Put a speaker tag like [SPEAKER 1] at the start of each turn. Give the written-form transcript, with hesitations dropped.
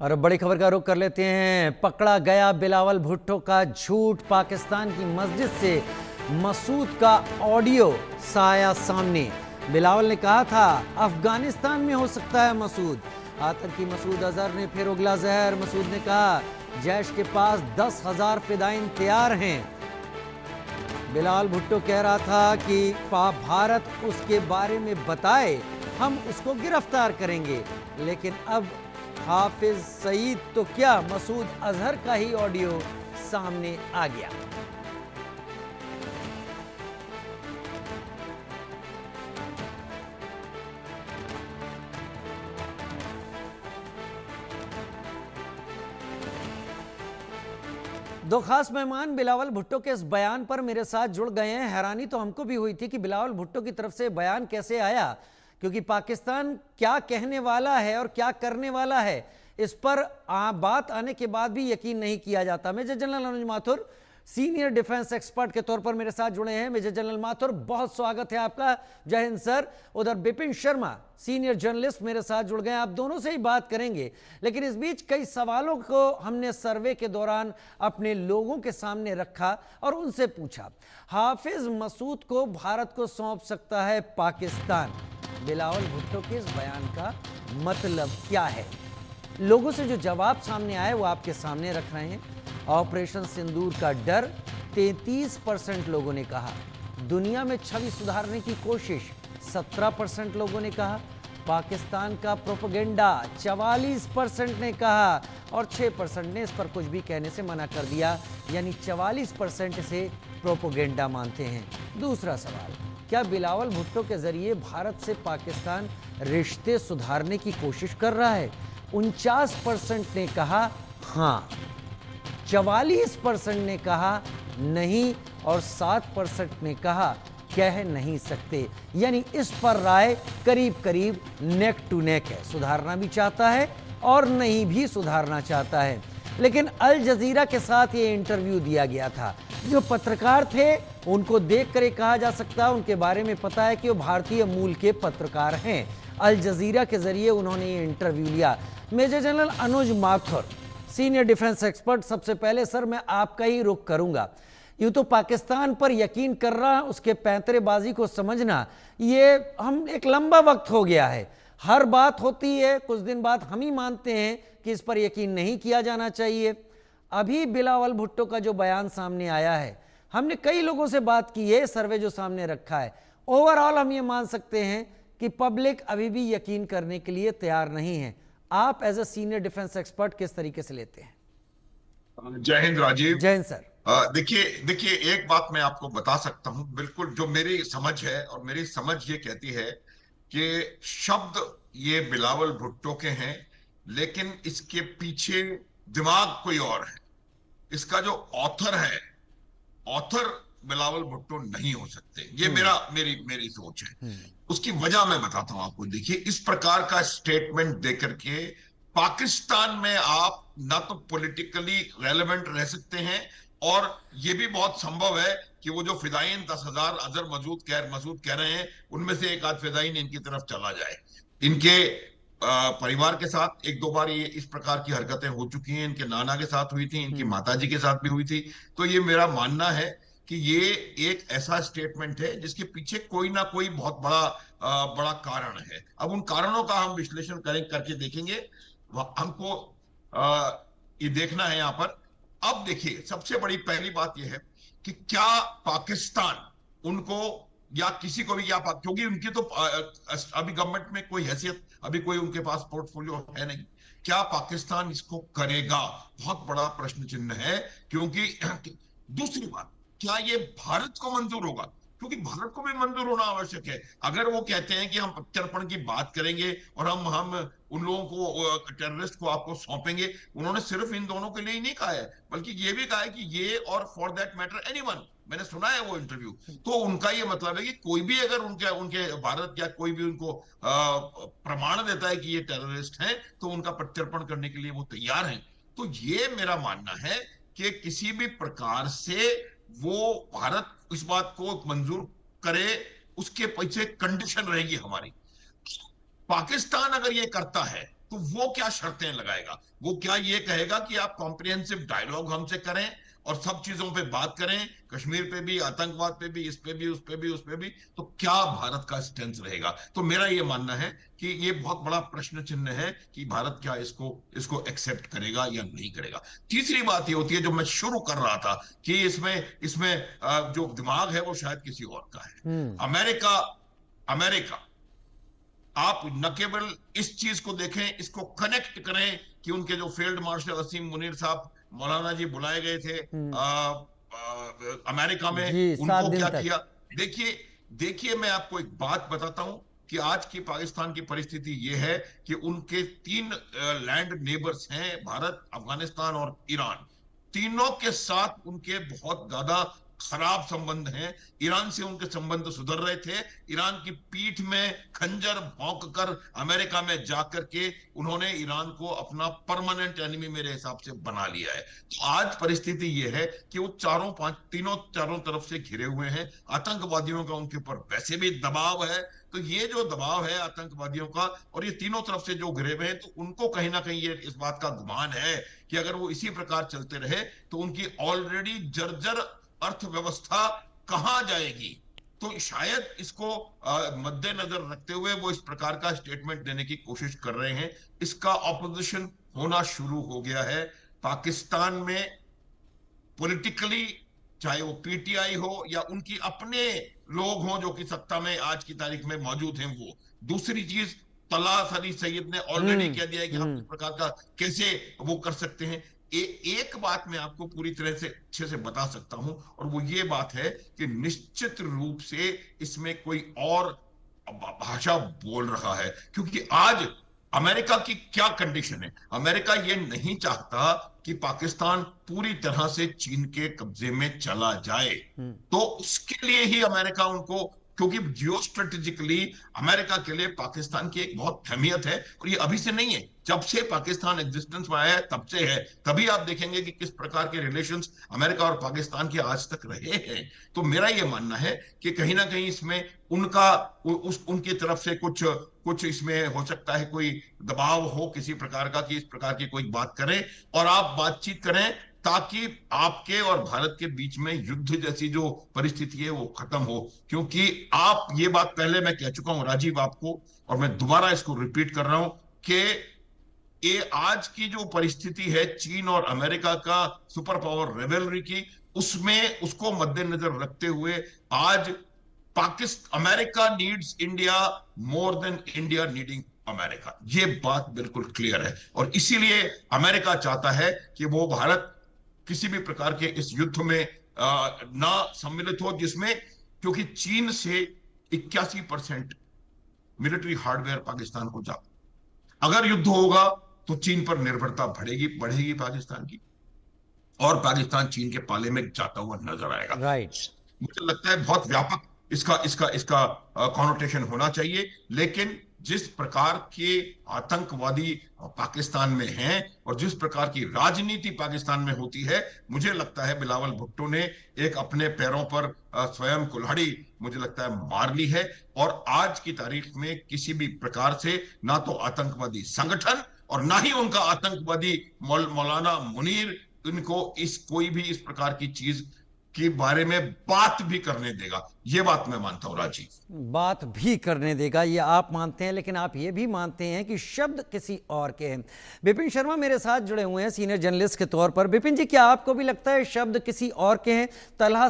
[SPEAKER 1] और अब बड़ी खबर का रुख कर लेते हैं। पकड़ा गया बिलावल भुट्टो का झूठ। पाकिस्तान की मस्जिद से मसूद का ऑडियो आया सामने। बिलावल ने कहा था अफगानिस्तान में हो सकता है मसूद। आतंकी मसूद अजहर ने फिर उगला जहर। मसूद ने कहा जैश के पास 10,000 फिदाइन तैयार हैं। बिलावल भुट्टो कह रहा था कि भारत उसके बारे में बताए हम उसको गिरफ्तार करेंगे, लेकिन अब हाफिज सईद तो क्या मसूद अजहर का ही ऑडियो सामने आ गया। दो खास मेहमान बिलावल भुट्टो के इस बयान पर मेरे साथ जुड़ गए हैं। हैरानी तो हमको भी हुई थी कि बिलावल भुट्टो की तरफ से बयान कैसे आया, क्योंकि पाकिस्तान क्या कहने वाला है और क्या करने वाला है इस पर बात आने के बाद भी यकीन नहीं किया जाता। मेजर जनरल अनुज माथुर सीनियर डिफेंस एक्सपर्ट के तौर पर मेरे साथ जुड़े हैं। मेजर जनरल माथुर, बहुत स्वागत है आपका। जय हिंद सर। उधर बिपिन शर्मा सीनियर जर्नलिस्ट मेरे साथ जुड़ गए। आप दोनों से ही बात करेंगे, लेकिन इस बीच कई सवालों को हमने सर्वे के दौरान अपने लोगों के सामने रखा और उनसे पूछा, हाफिज मसूद को भारत को सौंप सकता है पाकिस्तान? बिलावल भुट्टो के इस बयान का मतलब क्या है? लोगों से जो जवाब सामने आए वो आपके सामने रख रहे हैं। ऑपरेशन सिंदूर का डर 33% लोगों ने कहा। दुनिया में छवि सुधारने की कोशिश 17% लोगों ने कहा। पाकिस्तान का प्रोपेगेंडा 44% ने कहा और 6% ने इस पर कुछ भी कहने से मना कर दिया, यानी 44% से प्रोपेगेंडा मानते हैं। दूसरा सवाल, क्या बिलावल भुट्टो के जरिए भारत से पाकिस्तान रिश्ते सुधारने की कोशिश कर रहा है? 49% ने कहा हाँ, 44% ने कहा नहीं और 7% ने कहा कह नहीं सकते। यानी इस पर राय करीब करीब नेक टू नेक है। सुधारना भी चाहता है और नहीं भी सुधारना चाहता है। लेकिन अल जजीरा के साथ ये इंटरव्यू दिया गया था। जो पत्रकार थे उनको देखकर कहा जा सकता है उनके बारे में पता है कि वो भारतीय मूल के पत्रकार हैं। अल जजीरा के जरिए उन्होंने ये इंटरव्यू लिया। मेजर जनरल अनुज माथुर सीनियर डिफेंस एक्सपर्ट, सबसे पहले सर मैं आपका ही रुख करूंगा। यूं तो पाकिस्तान पर यकीन कर रहा है, उसके पैंतरेबाजी को समझना ये हम एक लंबा वक्त हो गया है। हर बात होती है, कुछ दिन बाद हम ही मानते हैं कि इस पर यकीन नहीं किया जाना चाहिए। अभी बिलावल भुट्टो का जो बयान सामने आया है, हमने कई लोगों से बात की है, सर्वे जो सामने रखा है, ओवरऑल हम ये मान सकते हैं कि पब्लिक अभी भी यकीन करने के लिए तैयार नहीं है। आप as a senior defence expert किस तरीके से लेते हैं?
[SPEAKER 2] जय हिंद राजीव।
[SPEAKER 1] जय हिंद सर।
[SPEAKER 2] देखिए एक बात मैं आपको बता सकता हूं, बिल्कुल जो मेरी समझ है, और मेरी समझ ये कहती है कि शब्द ये बिलावल भुट्टो के हैं, लेकिन इसके पीछे दिमाग कोई और है। इसका जो ऑथर है, ऑथर बिलावल भुट्टो नहीं हो सकते। ये मेरी मेरी सोच है। उसकी वजह मैं बताता हूं आपको। देखिए, इस प्रकार का स्टेटमेंट देकर के पाकिस्तान में आप ना तो पॉलिटिकली रेलेवेंट रह सकते हैं, और ये भी बहुत संभव है कि वो जो फिदाइन 10,000 अजहर मसूद कह रहे हैं, उनमें से एक आध फिदाइन इनकी तरफ चला जाए। इनके परिवार के साथ एक दो बार ये इस प्रकार की हरकतें हो चुकी हैं। इनके नाना के साथ हुई थी, इनकी माताजी के साथ भी हुई थी। तो ये मेरा मानना है कि ये एक ऐसा स्टेटमेंट है जिसके पीछे कोई ना कोई बहुत बड़ा कारण है। अब उन कारणों का हम विश्लेषण करके देखेंगे। हमको ये देखना है यहाँ पर। अब देखिए, सबसे बड़ी पहली बात यह है कि क्या पाकिस्तान उनको या किसी को भी, या क्योंकि उनकी तो अभी गवर्नमेंट में कोई हैसियत, अभी कोई उनके पास पोर्टफोलियो है नहीं, क्या पाकिस्तान इसको करेगा? बहुत बड़ा प्रश्न चिन्ह है। क्योंकि दूसरी बात, क्या ये भारत को मंजूर होगा? क्योंकि भारत को भी मंजूर होना आवश्यक है। अगर वो कहते हैं कि हम प्रत्यर्पण की बात करेंगे और हम उन लोगों को, टेररिस्ट को आपको सौंपेंगे, उन्होंने सिर्फ इन दोनों के लिए ही नहीं कहा है, बल्कि ये भी कहा है कि ये और फॉर दैट मैटर एनीवन। मैंने सुना है वो इंटरव्यू। तो उनका ये मतलब है कि कोई भी अगर उनके उनके भारत या कोई भी उनको प्रमाण देता है कि ये टेररिस्ट हैं, तो उनका प्रत्यर्पण करने के लिए वो तैयार हैं। तो ये मेरा मानना है कि किसी भी प्रकार से वो भारत इस बात को मंजूर करे, उसके पीछे कंडीशन रहेगी हमारी। पाकिस्तान अगर ये करता है तो वो क्या शर्तें लगाएगा? वो क्या ये कहेगा कि आप कॉम्प्रिहेंसिव डायलॉग हमसे करें और सब चीजों पे बात करें, कश्मीर पे भी, आतंकवाद पे भी, इस पे भी, उस पे भी, उस पे भी, तो क्या भारत का स्टैंड रहेगा? तो मेरा ये मानना है कि ये बहुत बड़ा प्रश्न चिन्ह है कि भारत क्या इसको इसको एक्सेप्ट करेगा या नहीं करेगा। तीसरी बात ये होती है जो मैं शुरू कर रहा था कि इसमें इसमें जो दिमाग है वो शायद किसी और का है। अमेरिका अमेरिका आप न केवल इस चीज को देखें, इसको कनेक्ट करें कि उनके जो फील्ड मार्शल असीम मुनीर साहब मौलाना जी बुलाए गए थे अमेरिका में,
[SPEAKER 1] जी, 7
[SPEAKER 2] उनको
[SPEAKER 1] दिन
[SPEAKER 2] क्या
[SPEAKER 1] तक।
[SPEAKER 2] किया। देखिए देखिए मैं आपको एक बात बताता हूं कि आज की पाकिस्तान की परिस्थिति यह है कि उनके 3 लैंड नेबर्स हैं, भारत, अफगानिस्तान और ईरान। तीनों के साथ उनके बहुत ज्यादा खराब संबंध हैं। ईरान से उनके संबंध सुधर रहे थे। ईरान की पीठ में खंजर भोंक कर अमेरिका में जाकर के उन्होंने ईरान को अपना परमानेंट एनिमी मेरे हिसाब से बना लिया है। तो आज परिस्थिति यह है कि वो चारों तरफ से घिरे हुए हैं। आतंकवादियों का उनके ऊपर वैसे भी दबाव है। तो ये जो दबाव है आतंकवादियों का, और ये तीनों तरफ से जो घिरे हुए हैं, तो उनको कहीं ना कहीं ये इस बात का गुमान है कि अगर वो इसी प्रकार चलते रहे तो उनकी ऑलरेडी जर्जर अर्थव्यवस्था कहां जाएगी। तो शायद इसको मद्देनजर रखते हुए वो इस प्रकार का स्टेटमेंट देने की कोशिश कर रहे हैं। इसका ऑपोजिशन होना शुरू हो गया है पाकिस्तान में पॉलिटिकली, चाहे वो पीटीआई हो या उनकी अपने लोग हों जो कि सत्ता में आज की तारीख में मौजूद हैं। वो दूसरी चीज, तलाश अली सैयद ने ऑलरेडी कह दिया है कि हम इस प्रकार का कैसे वो कर सकते हैं। एक बात मैं आपको पूरी तरह से अच्छे से बता सकता हूं, और वो ये बात है कि निश्चित रूप से इसमें कोई और भाषा बोल रहा है, क्योंकि आज अमेरिका की क्या कंडीशन है। अमेरिका ये नहीं चाहता कि पाकिस्तान पूरी तरह से चीन के कब्जे में चला जाए। तो उसके लिए ही अमेरिका उनको, क्योंकि जियो स्ट्रेटेजिकली अमेरिका के लिए पाकिस्तान की एक बहुत अहमियत है, और ये अभी से नहीं है, जब से पाकिस्तान एग्जिस्टेंस में आया है तब से है। तभी आप देखेंगे कि किस प्रकार के रिलेशंस अमेरिका और पाकिस्तान के आज तक रहे हैं। तो मेरा ये मानना है कि कहीं ना कहीं इसमें उनका उनकी तरफ से कुछ कुछ इसमें हो सकता है, कोई दबाव हो किसी प्रकार का कि इस प्रकार की कोई बात करें और आप बातचीत करें, ताकि आपके और भारत के बीच में युद्ध जैसी जो परिस्थिति है वो खत्म हो। क्योंकि आप, ये बात पहले मैं कह चुका हूं राजीव आपको, और मैं दोबारा इसको रिपीट कर रहा हूं कि ये आज की जो परिस्थिति है चीन और अमेरिका का सुपर पावर रेवेलरी की, उसमें उसको मद्देनजर रखते हुए आज America needs India more than India needing America. ये बात बिल्कुल क्लियर है, और इसीलिए अमेरिका चाहता है कि वो भारत किसी भी प्रकार के इस युद्ध में ना सम्मिलित हो, जिसमें, क्योंकि चीन से 81% मिलिट्री हार्डवेयर पाकिस्तान को जाता, अगर युद्ध होगा तो चीन पर निर्भरता बढ़ेगी पाकिस्तान की, और पाकिस्तान चीन के पाले में जाता हुआ नजर आएगा।
[SPEAKER 1] राइट।
[SPEAKER 2] मुझे लगता है बहुत व्यापक इसका इसका इसका कॉनोटेशन होना चाहिए, लेकिन जिस प्रकार के आतंकवादी पाकिस्तान में हैं और जिस प्रकार की राजनीति पाकिस्तान में होती है, मुझे लगता है बिलावल भुट्टो ने एक अपने पैरों पर स्वयं कुल्हाड़ी मुझे लगता है मार ली है। और आज की तारीख में किसी भी प्रकार से ना तो आतंकवादी संगठन और ना ही उनका आतंकवादी मौलाना मुनीर इनको कोई भी इस प्रकार की चीज के बारे में बात भी करने देगा। ये बात मैं मानता हूं राजीव।
[SPEAKER 1] बात भी करने देगा ये आप मानते हैं, लेकिन आप ये भी मानते हैं कि शब्द किसी और के हैं। विपिन शर्मा मेरे साथ जुड़े हुए हैं सीनियर जर्नलिस्ट के तौर पर। विपिन जी, क्या आपको भी लगता है शब्द किसी और के हैं? तलहा